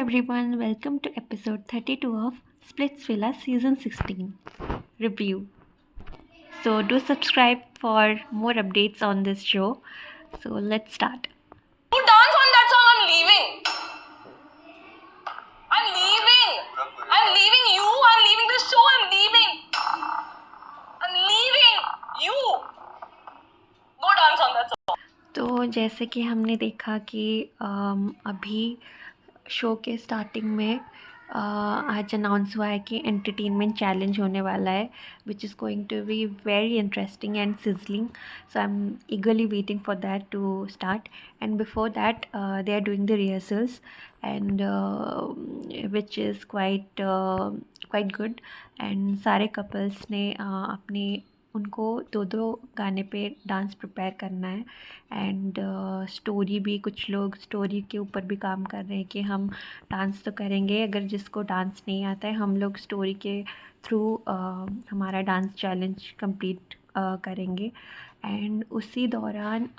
everyone, welcome to episode 32 of Splitsvilla season 16 review. So, do subscribe for more updates on this show. So, let's start. You dance on that song, I'm leaving. I'm leaving. I'm leaving you. I'm leaving the show. I'm leaving. I'm leaving you. Go dance on that song. तो जैसे कि हमने देखा कि अभी show के starting में आज अनाउंस हुआ है कि एंटरटेनमेंट चैलेंज होने वाला है which is going to be very interesting and sizzling. So I am eagerly waiting for that to start, and before that they are doing the rehearsals, and which is quite good. And सारे couples ने अपने उनको दो दो गाने पे dance prepare करना है. एंड स्टोरी भी, कुछ लोग स्टोरी के ऊपर भी काम कर रहे हैं कि हम डांस तो करेंगे, अगर जिसको डांस नहीं आता है हम लोग स्टोरी के थ्रू हमारा डांस चैलेंज कंप्लीट करेंगे. एंड उसी दौरान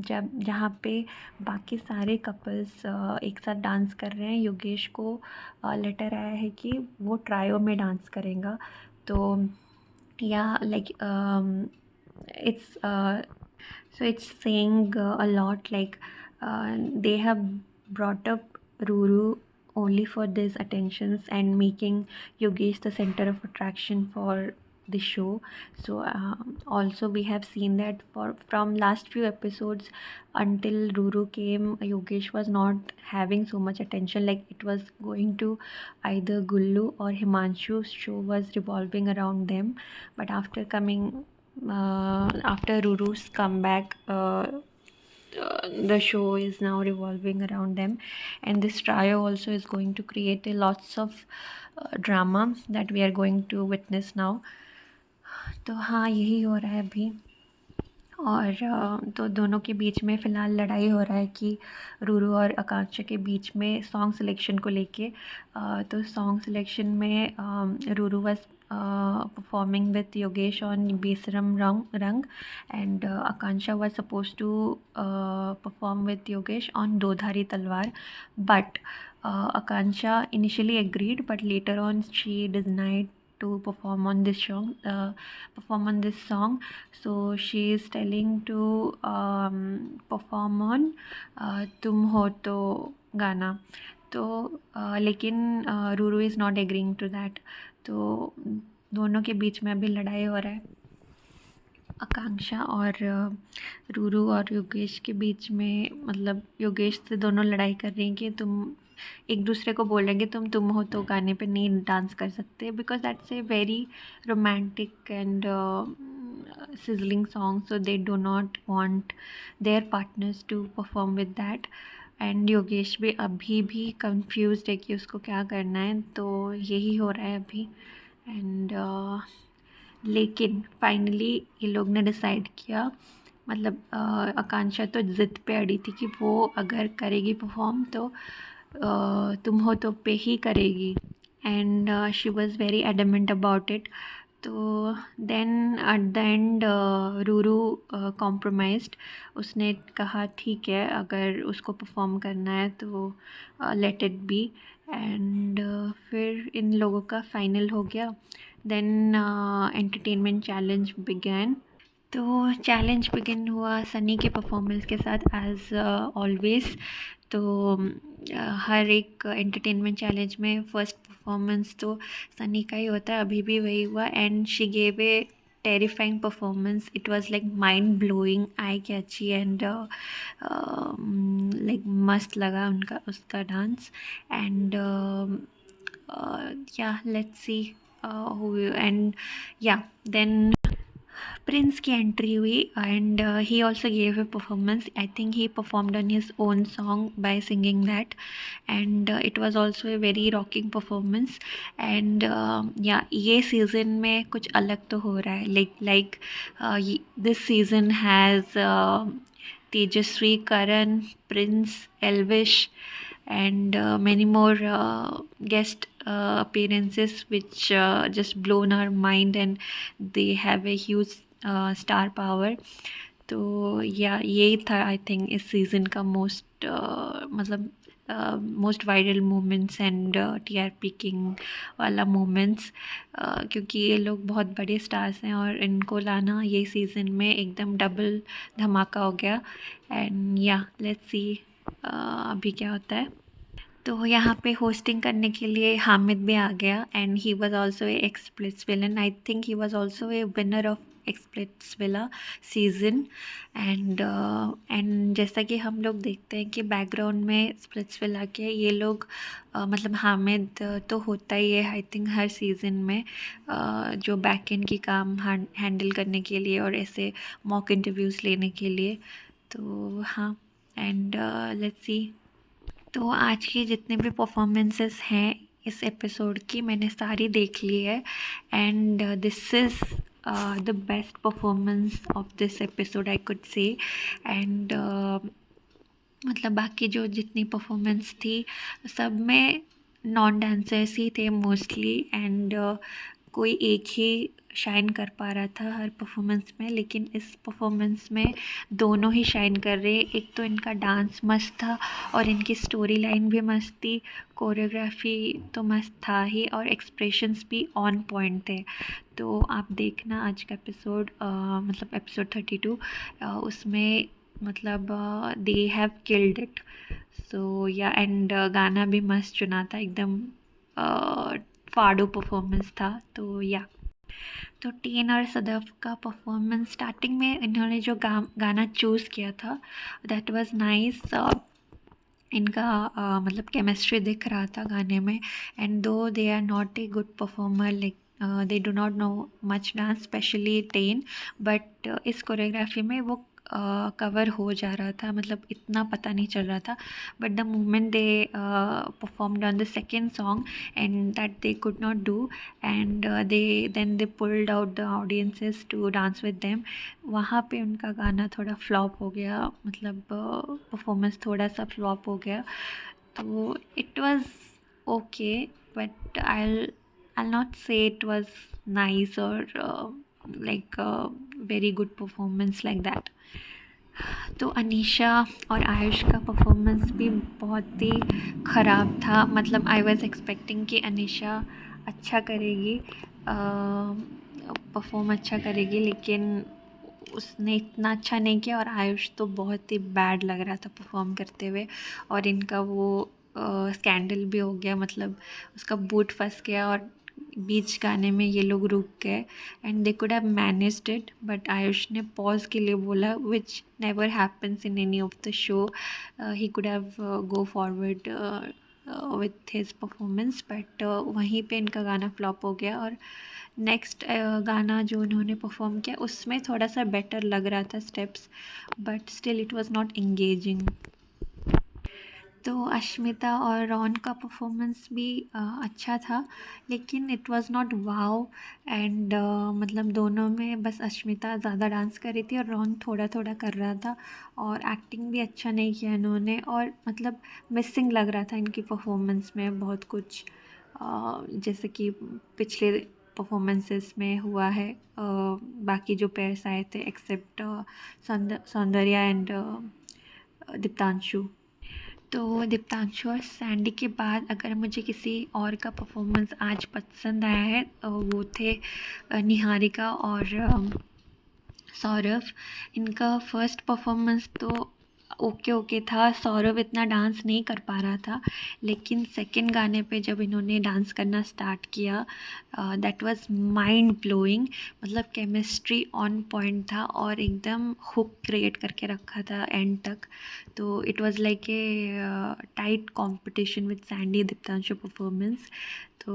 जब जहाँ पे बाकी सारे कपल्स एक साथ डांस कर रहे हैं, योगेश को लेटर आया है कि वो ट्रायो में डांस करेगा. तो yeah, like it's saying a lot, like they have brought up Ruru only for these attentions and making Yogesh the center of attraction for the show. So also we have seen that from last few episodes until Ruru came, Yogesh was not having so much attention. Like it was going to either Gullu or Himanshu. Show was revolving around them, but after Ruru's comeback, the show is now revolving around them, and this trio also is going to create a lots of drama that we are going to witness now. तो हाँ, यही हो रहा है अभी. और तो दोनों के बीच में फ़िलहाल लड़ाई हो रहा है कि रूरू और आकांक्षा के बीच में सॉन्ग सिलेक्शन को लेके. तो सॉन्ग सिलेक्शन में Ruru was performing with Yogesh on Besaram Rang, and Akansha was supposed to perform with Yogesh on Dodhari Talwar, but Akansha initially agreed, but later on she denied to perform on this song. So she is telling to perform on Tum Ho To गाना. तो लेकिन रूरू is not agreeing to that. तो दोनों के बीच में अभी लड़ाई हो रहा है. आकांक्षा और रूरू और योगेश के बीच में, मतलब योगेश से दोनों लड़ाई कर रही हैं कि तुम एक दूसरे को बोल रहे हैं कि तुम हो तो गाने पे नहीं डांस कर सकते, because that's a very romantic and sizzling song, so they do not want their partners to perform with that. And Yogesh भी अभी भी कंफ्यूज्ड है कि उसको क्या करना है. तो यही हो रहा है अभी. एंड लेकिन फाइनली ये लोग ने डिसाइड किया, मतलब आकांक्षा तो ज़िद पे अड़ी थी कि वो अगर करेगी परफॉर्म तो तुम हो तो पे ही करेगी. And she was very adamant about it. तो देन एट द एंड रूरू कॉम्प्रोमाइज्ड. उसने कहा ठीक है, अगर उसको परफॉर्म करना है तो लेट इट बी. एंड फिर इन लोगों का फाइनल हो गया. Then entertainment challenge began. तो चैलेंज बिगिन हुआ सनी के परफॉर्मेंस के साथ एज ऑलवेज. तो हर एक एंटरटेनमेंट चैलेंज में फ़र्स्ट परफॉर्मेंस तो सनी का ही होता है. अभी भी वही हुआ. And she gave a terrifying performance. It was like mind blowing, eye catchy, and like मस्त लगा उसका dance. And yeah let's see. And yeah then Prince की एंट्री हुई, and he also gave a performance. I think he performed on his own song by singing that, and it was also a very rocking performance. And yeah ये season में कुछ अलग तो हो रहा है. Like this season has Tejashwi, Karan, Prince, Elvish, and many more guest appearances which just blown our mind, and they have a huge star power. तो या यही था आई थिंक इस सीज़न का मोस्ट मतलब most viral moments and TRP king वाला moments, क्योंकि ये लोग बहुत बड़े स्टार्स हैं और इनको लाना ये सीज़न में एकदम डबल धमाका हो गया। एंड या लेट्स सी अभी क्या होता है। तो यहाँ पे होस्टिंग करने के लिए हामिद भी आ गया and he was also a Splitsvilla. I think he was also a winner of Splitsvilla season. And जैसा कि हम लोग देखते हैं कि बैकग्राउंड में स्प्लिट्स विला के ये लोग मतलब हामिद तो होता ही है आई थिंक हर सीज़न में, जो बैक एंड की काम हैंडल करने के लिए और ऐसे मॉक इंटरव्यूज़ लेने के लिए। तो हाँ, एंड लेट्स सी। तो आज की जितने भी परफॉर्मेंसेस हैं इस एपिसोड की मैंने सारी देख ली है and this is the best performance of this episode I could say. And मतलब बाकी जो जितनी परफॉर्मेंस थी सब में नॉन डांसर्स ही थे मोस्टली एंड कोई एक ही शाइन कर पा रहा था हर परफॉर्मेंस में, लेकिन इस परफॉर्मेंस में दोनों ही शाइन कर रहे। एक तो इनका डांस मस्त था और इनकी स्टोरी लाइन भी मस्त थी, कोरियोग्राफी तो मस्त था ही और एक्सप्रेशंस भी ऑन पॉइंट थे। तो आप देखना आज का एपिसोड, मतलब एपिसोड 32, उसमें मतलब दे हैव किल्ड इट। सो या एंड गाना भी मस्त चुना था, एकदम फाड़ो परफॉर्मेंस था। तो या तो टीन और सदफ का परफॉर्मेंस स्टार्टिंग में इन्होंने जो गाना चूज़ किया था दैट वाज नाइस। इनका मतलब केमिस्ट्री दिख रहा था गाने में and though they are not a good performer, like they do not know much dance specially ten, but इस कोरियोग्राफी में वो कवर हो जा रहा था, मतलब इतना पता नहीं चल रहा था। But the moment they performed on the second song and that they could not do and they pulled out the audiences to dance with them, वहाँ पे उनका गाना थोड़ा फ्लॉप हो गया, मतलब परफॉर्मेंस थोड़ा सा फ्लॉप हो गया। तो it was okay but I'll not say it was nice or like a very good performance like that. तो अनीशा और आयुष का परफॉर्मेंस भी बहुत ही ख़राब था, मतलब आई वाज एक्सपेक्टिंग कि अनीशा अच्छा करेगी, परफॉर्म अच्छा करेगी, लेकिन उसने इतना अच्छा नहीं किया और आयुष तो बहुत ही बैड लग रहा था परफॉर्म करते हुए। और इनका वो स्कैंडल भी हो गया, मतलब उसका बूट फंस गया और बीच गाने में ये लोग रुक गए and they could have managed it, but Ayush ने पॉज के लिए बोला which never happens in any of the show. He could have go forward with his performance, but वहीं पे इनका गाना फ्लॉप हो गया। और नेक्स्ट गाना जो उन्होंने परफॉर्म किया उसमें थोड़ा सा बेटर लग रहा था steps, but still it was not engaging. तो अश्मिता और रॉन का परफॉर्मेंस भी अच्छा था, लेकिन it was not wow and मतलब दोनों में बस अश्मिता ज़्यादा डांस कर रही थी और रॉन थोड़ा थोड़ा कर रहा था और एक्टिंग भी अच्छा नहीं किया इन्होंने, और मतलब मिसिंग लग रहा था इनकी परफॉर्मेंस में बहुत कुछ, जैसे कि पिछले परफॉर्मेंसेस में हुआ है बाकी जो पेयर्स आए थे एक्सेप्ट सौंदर्या एंड दीप्तांशु। तो दीप्तांशु और सैंडी के बाद अगर मुझे किसी और का परफॉर्मेंस आज पसंद आया है वो थे निहारिका और सौरभ। इनका फर्स्ट परफॉर्मेंस तो ओके था, सौरभ इतना डांस नहीं कर पा रहा था, लेकिन सेकंड गाने पे जब इन्होंने डांस करना स्टार्ट किया दैट वाज माइंड ब्लोइंग, मतलब केमिस्ट्री ऑन पॉइंट था और एकदम हुक क्रिएट करके रखा था एंड तक। तो it was like a tight competition with Sandy Diptanshu performance. तो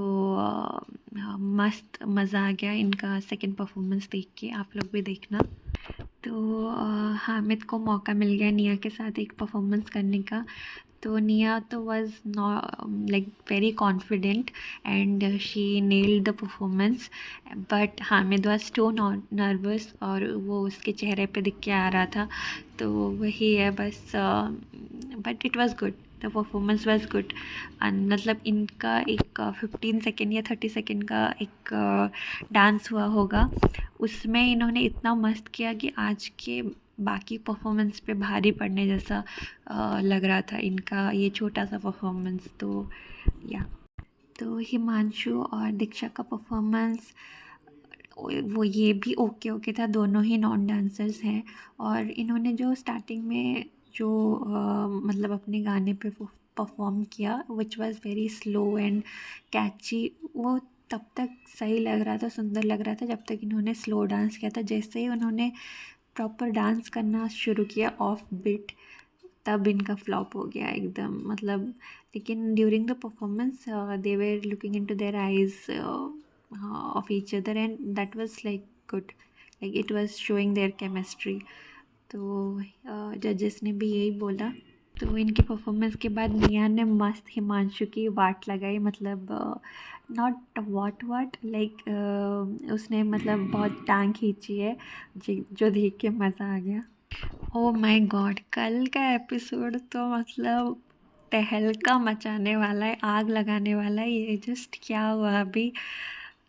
मस्त मज़ा आ गया इनका सेकंड परफॉर्मेंस देख के, आप लोग भी देखना। तो हामिद को मौका मिल गया निया के साथ एक परफॉर्मेंस करने का। तो निया तो was like very confident and she nailed the performance, but Hamid was too nervous और वो उसके चेहरे पे दिख के आ रहा था। तो वही है बस, but it was good, the performance was good. मतलब इनका एक 15 सेकेंड या 30 सेकेंड का एक डांस हुआ होगा, उसमें इन्होंने इतना मस्त किया कि आज के बाकी परफॉर्मेंस पे भारी पड़ने जैसा लग रहा था इनका ये छोटा सा परफॉर्मेंस। तो या तो हिमांशु और दीक्षा का परफॉर्मेंस वो ये भी ओके ओके था, दोनों ही नॉन डांसर्स हैं। और इन्होंने जो स्टार्टिंग में जो मतलब अपने गाने पे परफॉर्म किया which was very slow and catchy, वो तब तक सही लग रहा था, सुंदर लग रहा था जब तक इन्होंने स्लो डांस किया था। जैसे ही उन्होंने प्रॉपर डांस करना शुरू किया ऑफ बीट, तब इनका फ्लॉप हो गया एकदम, मतलब। लेकिन during the performance they were looking into their eyes of each other, and that was like good, like it was showing their chemistry. तो जजेस ने भी यही बोला। तो इनकी परफॉर्मेंस के बाद निया ने मस्त हिमांशु की वाट लगाई, मतलब नॉट वाट लाइक उसने मतलब बहुत टांग खींची है, जो देख के मज़ा आ गया। ओ माय गॉड, कल का एपिसोड तो मतलब तहलका मचाने वाला है, आग लगाने वाला है। ये जस्ट क्या हुआ अभी,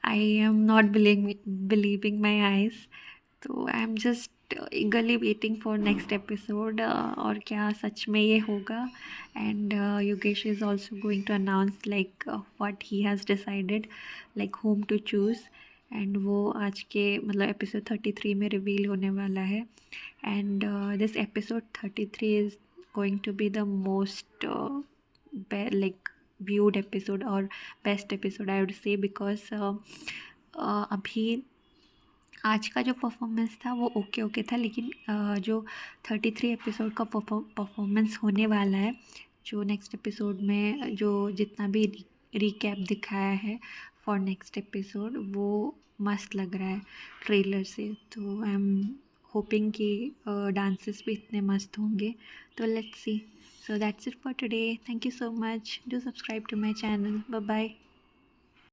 I am not believing my eyes. तो I am just eagerly waiting for next episode, और क्या सच में ये होगा। And Yogesh is also going to announce like what he has decided, like whom to choose. And वो आज के मतलब एपिसोड 33 में रिवील होने वाला है। And this episode 33 is going to be the most like viewed episode or best episode, I would say, because अभी आज का जो परफॉर्मेंस था वो ओके ओके था, लेकिन जो 33 एपिसोड का परफॉर्मेंस होने वाला है, जो नेक्स्ट एपिसोड में जो जितना भी रिकैप दिखाया है फॉर नेक्स्ट एपिसोड, वो मस्त लग रहा है ट्रेलर से। तो आई एम होपिंग कि डांसेस भी इतने मस्त होंगे। तो let's see. So that's it for today, thank you so much, do subscribe to my channel, bye bye.